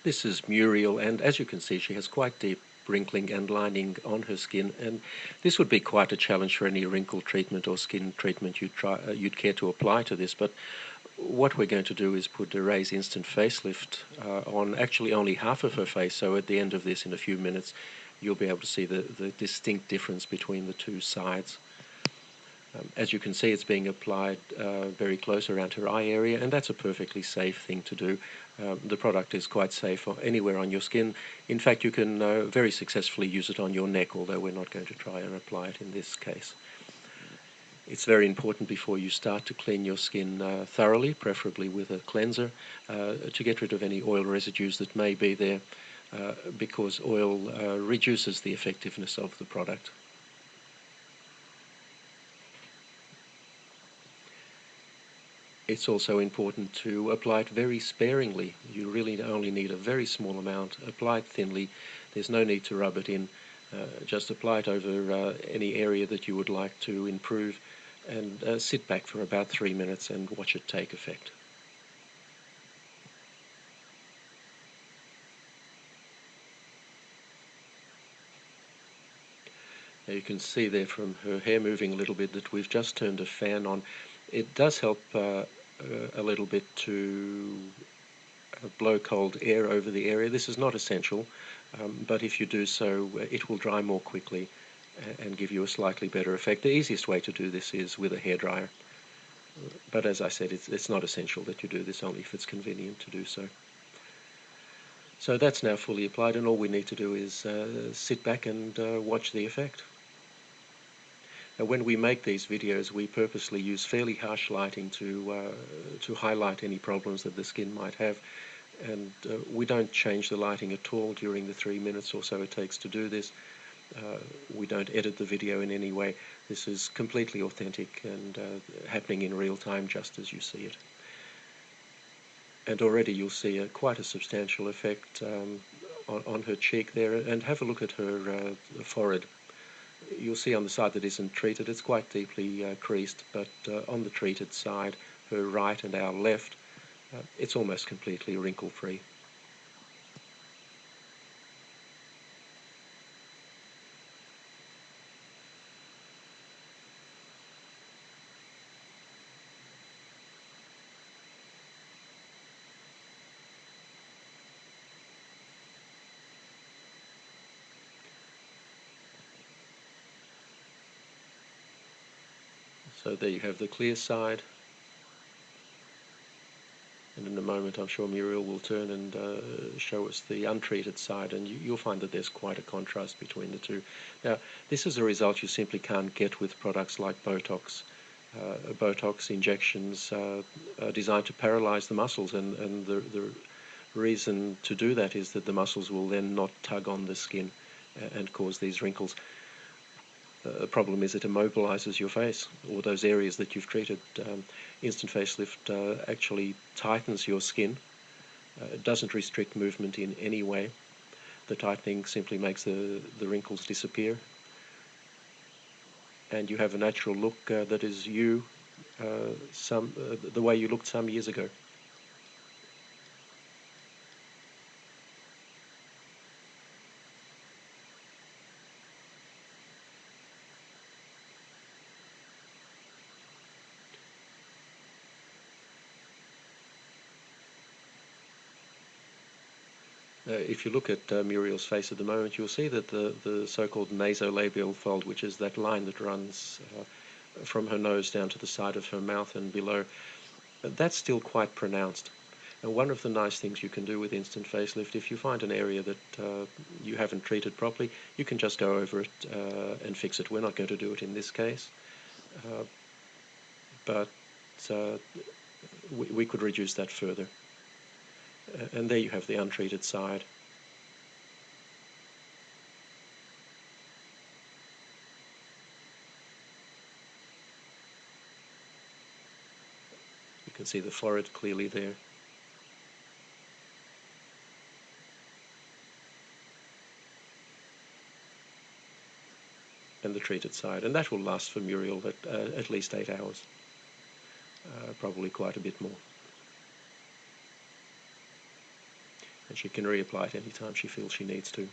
This is Muriel, and as you can see, she has quite deep wrinkling and lining on her skin, and this would be quite a challenge for any wrinkle treatment or skin treatment you'd care to apply to this. But what we're going to do is put a Raise Instant Facelift on actually only half of her face, so at the end of this, in a few minutes, you'll be able to see the distinct difference between the two sides. As you can see, it's being applied very close around her eye area, and that's a perfectly safe thing to do. The product is quite safe anywhere on your skin. In fact, you can very successfully use it on your neck, although we're not going to try and apply it in this case. It's very important before you start to clean your skin thoroughly, preferably with a cleanser, to get rid of any oil residues that may be there, because oil reduces the effectiveness of the product. It's also important to apply it very sparingly. You really only need a very small amount. Apply it thinly. There's no need to rub it in. Just apply it over any area that you would like to improve, and sit back for about 3 minutes and watch it take effect. Now you can see there from her hair moving a little bit that we've just turned a fan on. It does help a little bit to blow cold air over the area. This is not essential, but if you do so, it will dry more quickly and give you a slightly better effect. The easiest way to do this is with a hairdryer, but as I said, it's not essential that you do this, only if it's convenient to do so. So that's now fully applied, and all we need to do is sit back and watch the effect. Now, when we make these videos, we purposely use fairly harsh lighting to highlight any problems that the skin might have, and we don't change the lighting at all during the 3 minutes or so it takes to do this. We don't edit the video in any way. This is completely authentic and happening in real time just as you see it. And already you'll see quite a substantial effect on her cheek there, and have a look at her forehead. You'll see on the side that isn't treated, it's quite deeply creased, but on the treated side, her right and our left, it's almost completely wrinkle-free. So there you have the clear side, and in a moment I'm sure Muriel will turn and show us the untreated side, and you'll find that there's quite a contrast between the two. Now, this is a result you simply can't get with products like Botox. Botox injections are designed to paralyze the muscles, and the reason to do that is that the muscles will then not tug on the skin and cause these wrinkles. The problem is it immobilizes your face, or those areas that you've treated. Instant Facelift actually tightens your skin. It doesn't restrict movement in any way. The tightening simply makes the wrinkles disappear, and you have a natural look that is you, the way you looked some years ago. If you look at Muriel's face at the moment, you'll see that the so-called nasolabial fold, which is that line that runs from her nose down to the side of her mouth and below, that's still quite pronounced. And one of the nice things you can do with Instant Facelift, if you find an area that you haven't treated properly, you can just go over it and fix it. We're not going to do it in this case, but we could reduce that further. And there you have the untreated side. You can see the forehead clearly there. And the treated side. And that will last for Muriel at least 8 hours. Probably quite a bit more. and she can reapply it anytime she feels she needs to.